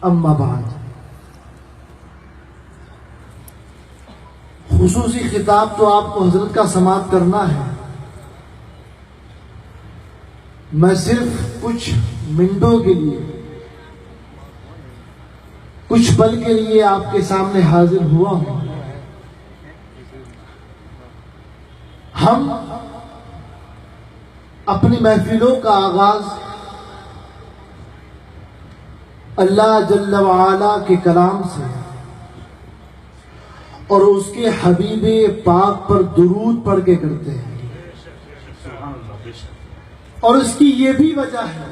अम्मा बाद, खुसूसी खिताब तो आपको हजरत का समाअत करना है। मैं सिर्फ कुछ मिनटों के लिए, कुछ पल के लिए आपके सामने हाजिर हुआ हूं। हम अपनी महफिलों का आगाज अल्लाह जल्ल व आला के कलाम से और उसके हबीबे पाक पर दुरूद पढ़ के करते हैं। और इसकी ये भी वजह है,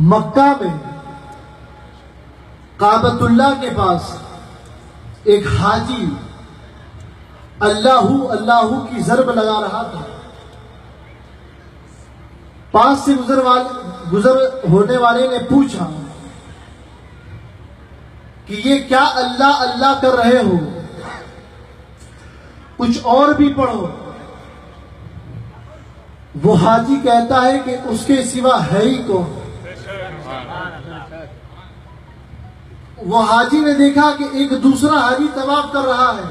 मक्का में काबतुल्लाह के पास एक हाजी अल्लाहू अल्लाहू की ज़रब लगा रहा था। पास से गुजर होने वाले ने पूछा कि ये क्या अल्लाह अल्लाह कर रहे हो, कुछ और भी पढ़ो। वो हाजी कहता है कि उसके सिवा है ही कौन। वो हाजी ने देखा कि एक दूसरा हाजी तवाफ कर रहा है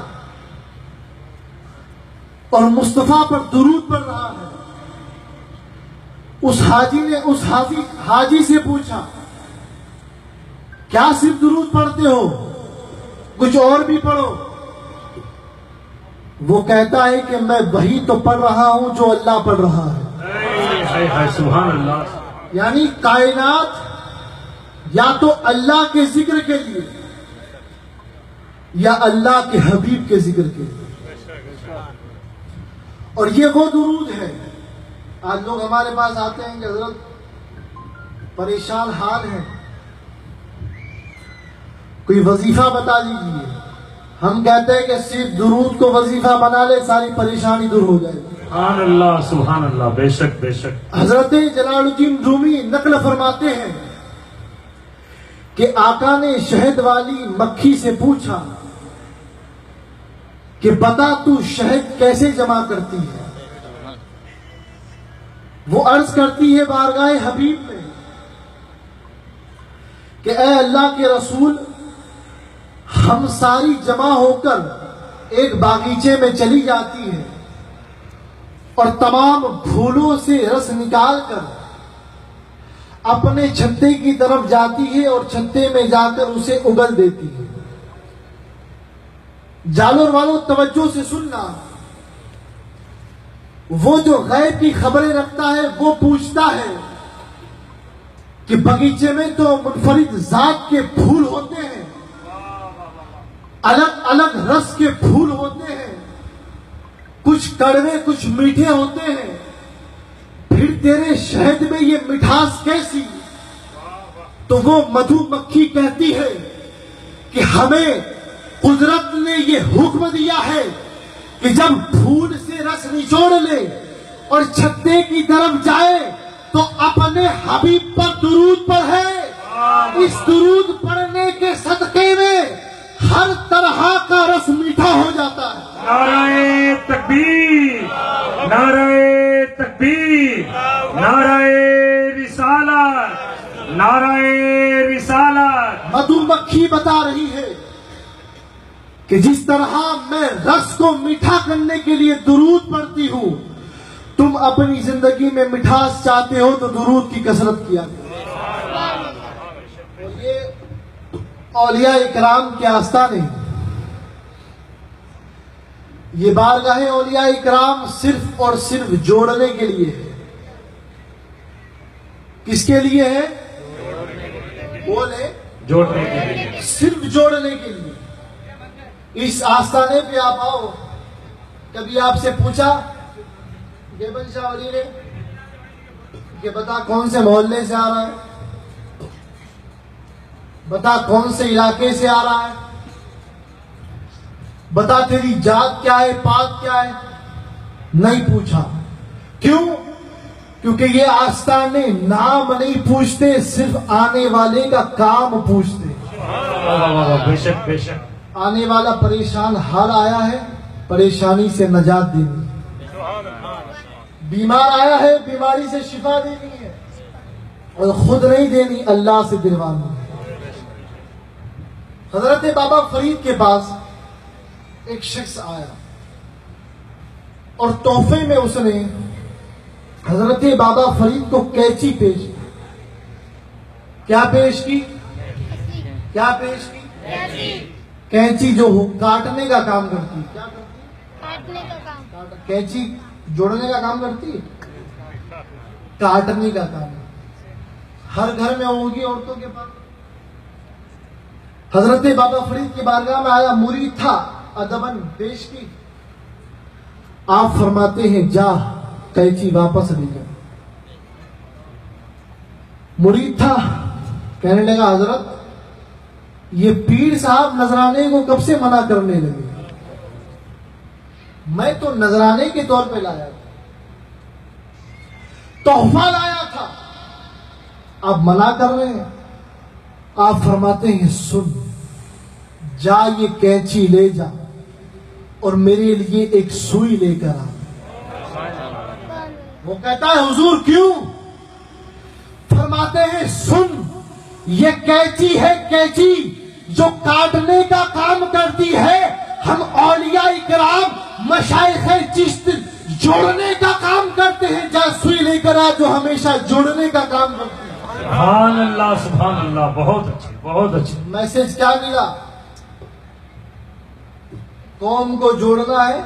और मुस्तफा पर दुरूद पढ़ रहा है। उस हाजी ने उस हाजी से पूछा, क्या सिर्फ दुरूद पढ़ते हो, कुछ और भी पढ़ो। वो कहता है कि मैं वही तो पढ़ रहा हूं जो अल्लाह पढ़ रहा है। सुभान अल्लाह। यानी कायनात या तो अल्लाह के जिक्र के लिए या अल्लाह के हबीब के जिक्र के लिए। और ये वो दुरूद है। आज लोग हमारे पास आते हैं कि हजरत परेशान हाल है, कोई वजीफा बता दीजिए। हम कहते हैं कि सिर्फ दुरूद को वजीफा बना ले, सारी परेशानी दूर हो जाएगी। सुभान अल्लाह, सुभान अल्लाह। बेशक बेशक। हजरत जलालुद्दीन रूमी नकल फरमाते हैं कि आका ने शहद वाली मक्खी से पूछा कि बता तू शहद कैसे जमा करती है। वो अर्ज करती है बारगाह हबीब में कि ऐ अल्लाह के रसूल, हम सारी जमा होकर एक बागीचे में चली जाती है और तमाम फूलों से रस निकालकर अपने छत्ते की तरफ जाती है और छत्ते में जाकर उसे उगल देती है। जालोर वालों तवज्जो से सुनना, वो जो गैब की खबरें रखता है वो पूछता है कि बगीचे में तो मुनफरिद जात के फूल होते हैं, अलग अलग रस के फूल होते हैं, कुछ कड़वे कुछ मीठे होते हैं, फिर तेरे शहद में ये मिठास कैसी। तो वो मधुमक्खी कहती है कि हमें कुदरत ने ये हुक्म दिया है कि जब फूल से रस निचोड़ ले और छत्ते की तरफ जाए तो अपने हबीब पर दुरूद पढ़े। इस दुरूद पढ़ने के सदके में हर तरह का रस मीठा हो जाता है। नाराए तकबीर, नाराए तकबीर, नाराए रिसालत, नाराए रिसालत। मधुमक्खी बता रही है कि जिस तरह मैं रस को मीठा करने के लिए दुरूद पढ़ती हूं, तुम अपनी जिंदगी में मिठास चाहते हो तो दुरूद की कसरत किया करो। ये औलिया इकराम के आस्ताने, ये बारगाहे औलिया इकराम सिर्फ और सिर्फ जोड़ने के लिए है। किसके लिए है? बोले, जोड़ने के लिए, सिर्फ जोड़ने के लिए। इस आस्थाने पे आप आओ, कभी आपसे पूछा गेबन शाह वली ने कि बता कौन से मोहल्ले से आ रहा है, बता कौन से इलाके से आ रहा है, बता तेरी जात क्या है, पात क्या है? नहीं पूछा। क्यों? क्योंकि ये आस्थाने नाम नहीं पूछते, सिर्फ आने वाले का काम पूछते। बेशक बेशक। आने वाला परेशान हाल आया है, परेशानी से नजात देनी, बीमार आया है, बीमारी से शिफा देनी है। और खुद नहीं देनी, अल्लाह से दिलवानी। हजरत बाबा फरीद के पास एक शख्स आया और तोहफे में उसने हजरत बाबा फरीद को कैंची पेश की। क्या पेश की? क्या पेश की? कैंची जो हो काटने का काम करती है। क्या करती है? काटने का काम। कैंची जोड़ने का काम करती है, काटने का काम हर घर में होगी औरतों के पास। हजरत बाबा फरीद की बारगाह में आया, मुरीद था, अदबन पेश की। आप फरमाते हैं जा कैंची वापस ले जा। मुरीद था, कहने लगा हजरत ये पीर साहब नजराने को कब से मना करने लगे, मैं तो नजराने के तौर पे लाया था, तोहफा लाया था, आप मना कर रहे हैं। आप फरमाते हैं सुन, जा ये कैंची ले जा और मेरे लिए एक सुई लेकर आ। वो कहता है हुजूर क्यों? फरमाते हैं सुन, ये कैंची है, कैंची जो काटने का काम करती है। हम औलिया इकराम मशाइखे चिश्त जोड़ने का काम करते हैं। जा सुई लेकर आ जो हमेशा जोड़ने का काम करती है। सुभान अल्लाह, सुभान अल्लाह, बहुत अच्छे, बहुत अच्छे। मैसेज क्या मिला? कौम को जोड़ना है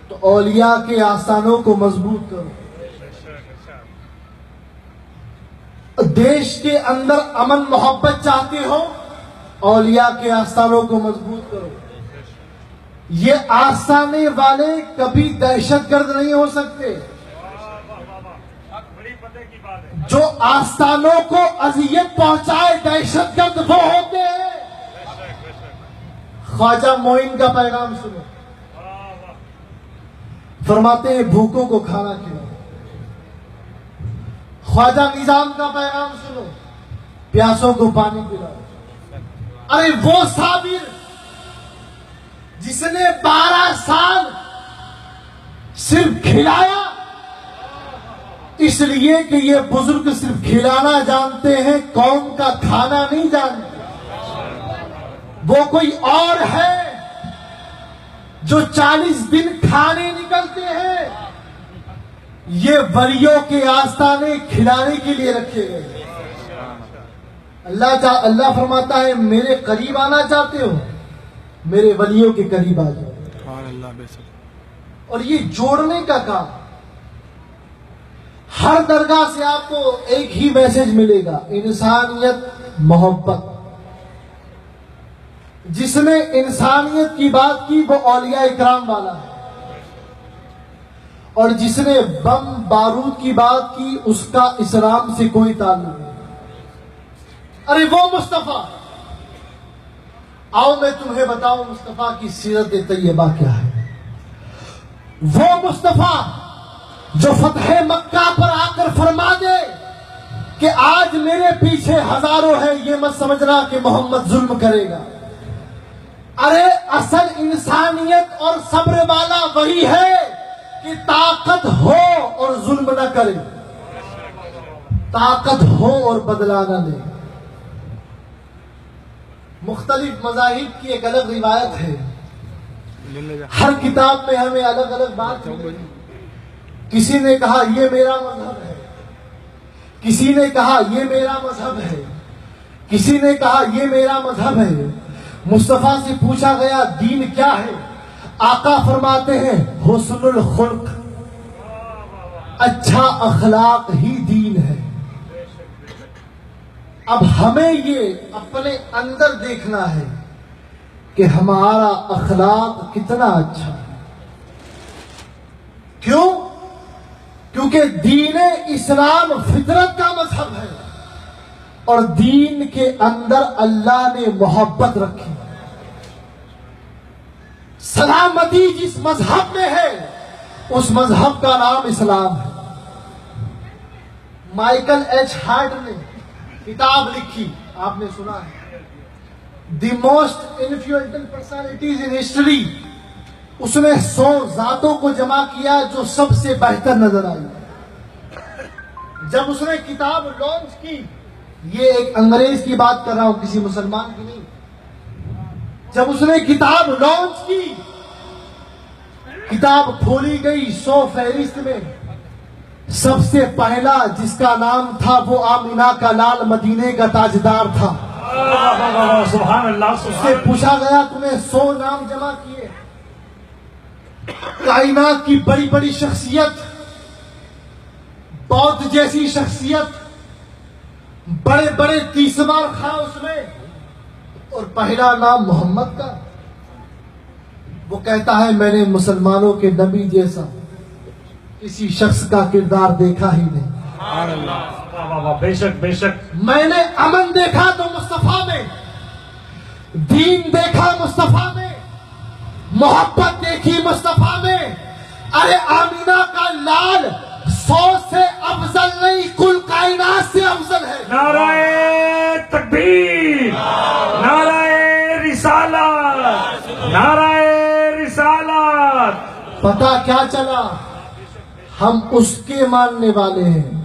तो औलिया के आस्थानों को मजबूत करो। देश के अंदर अमन मोहब्बत चाहते हो, औलिया के आस्थानों को मजबूत करो। ये आस्थाने वाले कभी दहशतगर्द नहीं हो सकते। बड़ी पते की बात है। जो आस्थानों को अजियत पहुंचाए दहशतगर्द वो होते हैं। ख्वाजा मोइन का पैगाम सुनो, फरमाते हैं भूखों को खाना खिलाओ। ख्वाजा निजाम का पैगाम सुनो, प्यासों को पानी पिलाओ। अरे वो साबिर जिसने 12 साल सिर्फ खिलाया, इसलिए कि ये बुजुर्ग सिर्फ खिलाना जानते हैं, कौम का खाना नहीं जानते। वो कोई और है जो 40 दिन खाने निकलते हैं। ये वलियों के आस्थाने खिलाने के लिए रखे गए। अल्लाह फरमाता है मेरे करीब आना चाहते हो, मेरे वलियों के करीब आ जाओ। और ये जोड़ने का काम, हर दरगाह से आपको एक ही मैसेज मिलेगा, इंसानियत, मोहब्बत। जिसने इंसानियत की बात की वो औलिया इकराम वाला है, और जिसने बम बारूद की बात की उसका इस्लाम से कोई ताल्लुक नहीं। अरे वो मुस्तफा, आओ मैं तुम्हें बताऊं मुस्तफा की सीरत तैयबा क्या है। वो मुस्तफा जो फतह मक्का पर आकर फरमा दे कि आज मेरे पीछे हजारों हैं, ये मत समझना कि मोहम्मद जुल्म करेगा। अरे असल इंसानियत और सब्र वाला वही है कि ताकत हो और जुल्म न करे, ताकत हो और बदला न ले। मुख्तलिफ मज़ाहिब की एक अलग रिवायत है, हर किताब में हमें अलग अलग बात मिलेगी। किसी ने कहा ये मेरा मजहब है, किसी ने कहा ये मेरा मजहब है, किसी ने कहा ये मेरा मजहब है। मुस्तफा से पूछा गया दीन क्या है? आका फरमाते हैं हुस्नुल खुल्क, अच्छा अखलाक ही दीन है। अब हमें ये अपने अंदर देखना है कि हमारा अखलाक कितना अच्छा है। क्यों? क्योंकि दीन इस्लाम फितरत का मजहब है और दीन के अंदर अल्लाह ने मोहब्बत रखी। सलामती जिस मजहब में है उस मजहब का नाम इस्लाम है। माइकल एच हार्ट ने किताब लिखी, आपने सुना है, the most influential personalities in history. उसने 100 जातों को जमा किया जो सबसे बेहतर नजर आई। जब उसने किताब लॉन्च की, ये एक अंग्रेज की बात कर रहा हूं, किसी मुसलमान की नहीं। जब उसने किताब लॉन्च की, किताब खोली गई 100 फहरिस्त में, सबसे पहला जिसका नाम था वो आमिना का लाल मदीने का ताजदार था। सुभान अल्लाह। उससे पूछा गया तुम्हें 100 नाम जमा किए, कायनात की बड़ी बड़ी शख्सियत, बौद्ध जैसी शख्सियत, बड़े बड़े तीसमार खा उसमें, और पहला नाम मोहम्मद का। वो कहता है मैंने मुसलमानों के नबी जैसा किसी शख्स का किरदार देखा ही नहीं। बेशक बेशक। मैंने अमन देखा तो मुस्तफा में, दीन देखा मुस्तफा में, मोहब्बत देखी मुस्तफा में। अरे आमीना का लाल 100 से अफजल नहीं, कुल कायनात से अफजल है। नाराए तकबीर, नाराए रिसालत, नाराए रिसालत। पता क्या चला, हम उसके मानने वाले हैं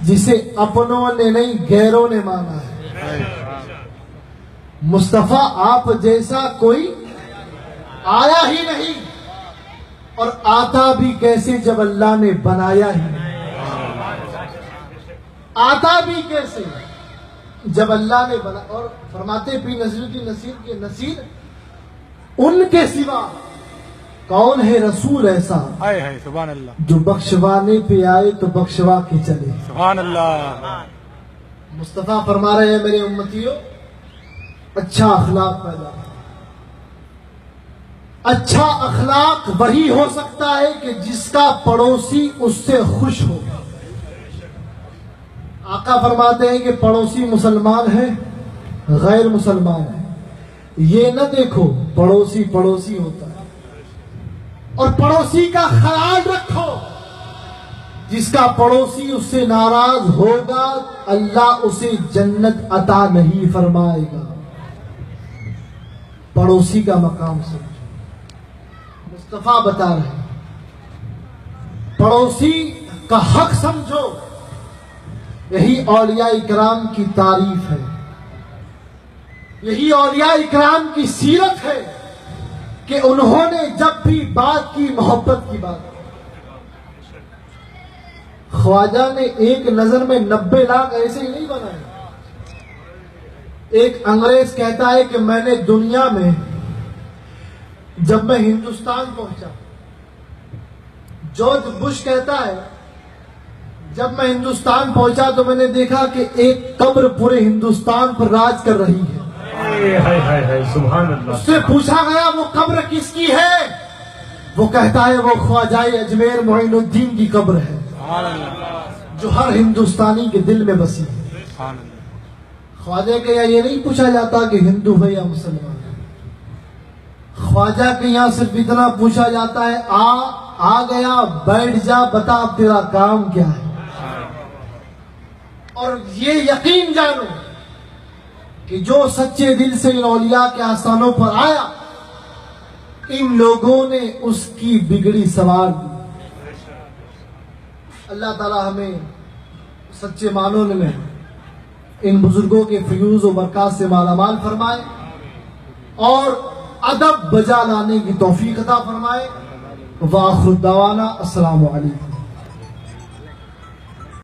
जिसे अपनों ने नहीं गैरों ने माना है। मुस्तफा आप जैसा कोई आया ही नहीं, और आता भी कैसे जब अल्लाह ने बनाया ही नहीं। आता भी कैसे जब अल्लाह ने बना। और फरमाते पी नसीरुद्दीन नसीर के नसीर, उनके सिवा कौन है रसूल ऐसा है सुभान अल्लाह, जो बख्शवाने पे आए तो बख्शवा के चले। सुभान अल्लाह। मुस्तफा फरमा रहे हैं मेरे उम्मतियों, अच्छा अखलाक पैदा। अच्छा अखलाक वही हो सकता है कि जिसका पड़ोसी उससे खुश हो। आका फरमाते हैं कि पड़ोसी मुसलमान है, गैर मुसलमान है, ये न देखो पड़ोसी पड़ोसी होता है। और पड़ोसी का ख्याल रखो, जिसका पड़ोसी उससे नाराज होगा अल्लाह उसे जन्नत अता नहीं फरमाएगा। पड़ोसी का मकाम समझो। मुस्तफा बता रहे पड़ोसी का हक समझो। यही औलिया इकराम की तारीफ है, यही औलिया इकराम की सीरत है कि उन्होंने जब भी बात की मोहब्बत की बात। ख्वाजा ने एक नजर में 90 लाख ऐसे ही नहीं बनाए। एक अंग्रेज कहता है कि मैंने दुनिया में, जब मैं हिंदुस्तान पहुंचा, जॉर्ज बुश कहता है जब मैं हिंदुस्तान पहुंचा तो मैंने देखा कि एक कब्र पूरे हिंदुस्तान पर राज कर रही है। हाय सुभान अल्लाह। उससे पूछा गया वो कब्र किसकी है, वो कहता है वो ख्वाजाए अजमेर मोइनुद्दीन की कब्र है, जो हर हिंदुस्तानी के दिल में बसी है। ख्वाजा के यहाँ ये नहीं पूछा जाता कि हिंदू है या मुसलमान है। ख्वाजा के यहाँ सिर्फ इतना पूछा जाता है आ गया, बैठ जा, बता अब तेरा काम क्या है। और ये यकीन जानो कि जो सच्चे दिल से इन औलिया के आस्थानों पर आया, इन लोगों ने उसकी बिगड़ी सवार दी। अल्लाह ताला हमें सच्चे मानों में इन बुजुर्गों के फ्यूज और बरकत से मालामाल फरमाए और अदब बजा लाने की तौफीक अता फरमाए। वाखिर दावाना अस्सलामु अलैकुम।